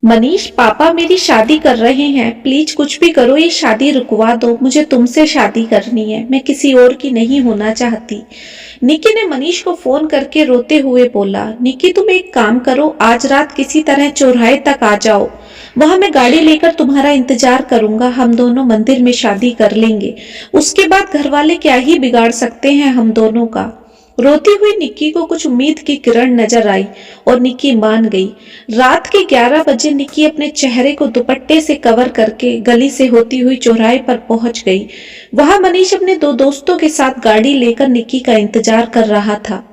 मनीष, पापा मेरी शादी कर रहे हैं। प्लीज कुछ भी करो, ये शादी रुकवा दो। मुझे तुमसे शादी करनी है, मैं किसी और की नहीं होना चाहती। निक्की ने मनीष को फोन करके रोते हुए बोला, निक्की तुम एक काम करो, आज रात किसी तरह चौराहे तक आ जाओ। वहां मैं गाड़ी लेकर तुम्हारा इंतजार करूंगा। हम दोनों मंदिर में शादी कर लेंगे। उसके बाद घर वाले क्या ही बिगाड़ सकते हैं हम दोनों का। रोती हुई निक्की को कुछ उम्मीद की किरण नजर आई और निक्की मान गई। रात के 11 बजे निक्की अपने चेहरे को दुपट्टे से कवर करके गली से होती हुई चौराहे पर पहुंच गई। वहां मनीष अपने दो दोस्तों के साथ गाड़ी लेकर निक्की का इंतजार कर रहा था।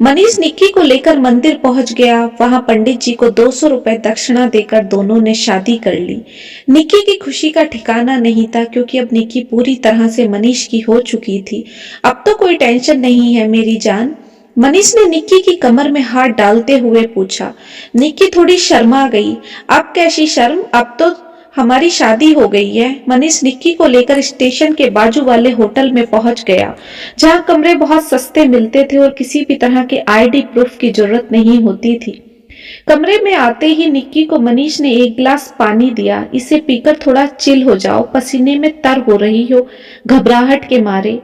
मनीष निक्की को लेकर मंदिर पहुंच गया। वहां पंडित जी को 200 रुपए दक्षिणा देकर दोनों ने शादी कर ली। निक्की की खुशी का ठिकाना नहीं था, क्योंकि अब निक्की पूरी तरह से मनीष की हो चुकी थी। अब तो कोई टेंशन नहीं है मेरी जान। मनीष ने निक्की की कमर में हाथ डालते हुए पूछा। निक्की थोड़ी शर्मा गई। अब कैसी शर्म, अब तो हमारी शादी हो गई है। मनीष निक्की को लेकर स्टेशन के बाजू वाले होटल में पहुंच गया, जहां कमरे बहुत सस्ते मिलते थे और किसी भी तरह के आईडी प्रूफ की जरूरत नहीं होती थी। कमरे में आते ही निक्की को मनीष ने एक गिलास पानी दिया। इसे पीकर थोड़ा चिल हो जाओ, पसीने में तर हो रही हो घबराहट के मारे।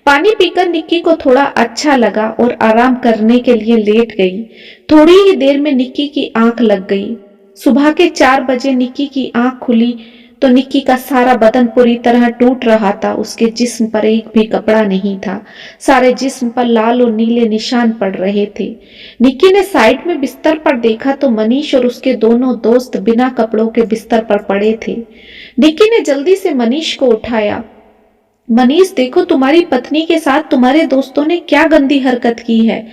पानी पीकर निक्की को थोड़ा अच्छा लगा और आराम करने के लिए लेट गई। थोड़ी ही देर में निक्की की आंख लग गई। सुबह के 4 बजे निक्की की आंख खुली तो निक्की का सारा बदन पूरी तरह टूट रहा था। उसके जिस्म पर एक भी कपड़ा नहीं था। सारे जिस्म पर लाल और नीले निशान पड़ रहे थे। निक्की ने साइड में बिस्तर पर देखा तो मनीष और उसके दोनों दोस्त बिना कपड़ों के बिस्तर पर पड़े थे। निक्की ने जल्दी से मनीष को उठाया। मनीष देखो, तुम्हारी पत्नी के साथ तुम्हारे दोस्तों ने क्या गंदी हरकत की है।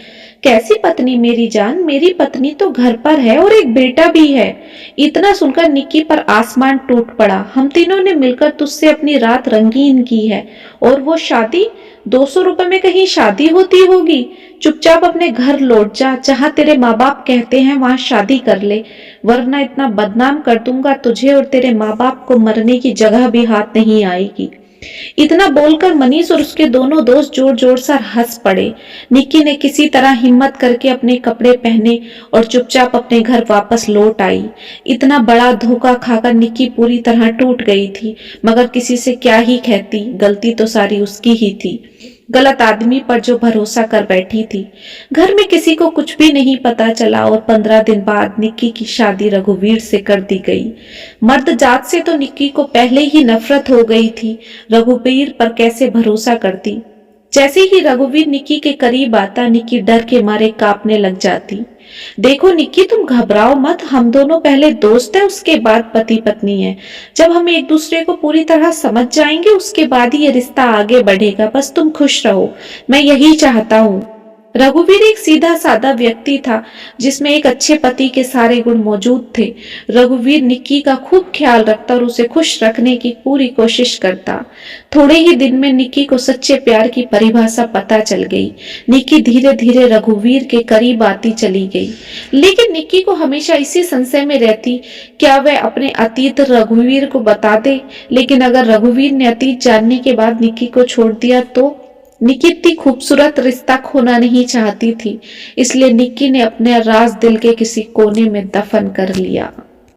कैसी पत्नी मेरी जान, मेरी पत्नी तो घर पर है और एक बेटा भी है। इतना सुनकर निक्की पर आसमान टूट पड़ा। हम तीनों ने मिलकर तुझसे अपनी रात रंगीन की है। और वो शादी 200 रुपए में कहीं शादी होती होगी। चुपचाप अपने घर लौट जा, जहाँ तेरे माँ बाप कहते हैं वहां शादी कर ले, वरना इतना बदनाम कर दूंगा तुझे और तेरे माँ बाप को मरने की जगह भी हाथ नहीं आएगी। इतना बोलकर मनीष और उसके दोनों दोस्त जोर जोर से हंस पड़े। निक्की ने किसी तरह हिम्मत करके अपने कपड़े पहने और चुपचाप अपने घर वापस लौट आई। इतना बड़ा धोखा खाकर निक्की पूरी तरह टूट गई थी, मगर किसी से क्या ही कहती, गलती तो सारी उसकी ही थी। गलत आदमी पर जो भरोसा कर बैठी थी। घर में किसी को कुछ भी नहीं पता चला और 15 दिन बाद निक्की की शादी रघुवीर से कर दी गई। मर्द जात से तो निक्की को पहले ही नफरत हो गई थी। रघुवीर पर कैसे भरोसा करती। जैसे ही रघुवीर निक्की के करीब आता, निक्की डर के मारे कांपने लग जाती। देखो निक्की, तुम घबराओ मत। हम दोनों पहले दोस्त हैं, उसके बाद पति पत्नी हैं। जब हम एक दूसरे को पूरी तरह समझ जाएंगे, उसके बाद ही ये रिश्ता आगे बढ़ेगा। बस तुम खुश रहो, मैं यही चाहता हूँ। रघुवीर एक सीधा साधा व्यक्ति था, जिसमें एक अच्छे पति के सारे गुण मौजूद थे। रघुवीर निक्की का खूब ख्याल रखता और उसे खुश रखने की पूरी कोशिश करता। थोड़े ही दिन में निक्की को सच्चे प्यार की परिभाषा पता चल गई। निक्की धीरे धीरे रघुवीर के करीब आती चली गई, लेकिन निक्की को हमेशा इसी संशय में रहती, क्या वह अपने अतीत रघुवीर को बता दे। लेकिन अगर रघुवीर ने अतीत जानने के बाद निक्की को छोड़ दिया तो निक्की इतनी खूबसूरत रिश्ता खोना नहीं चाहती थी। इसलिए निक्की ने अपने राज दिल के किसी कोने में दफन कर लिया।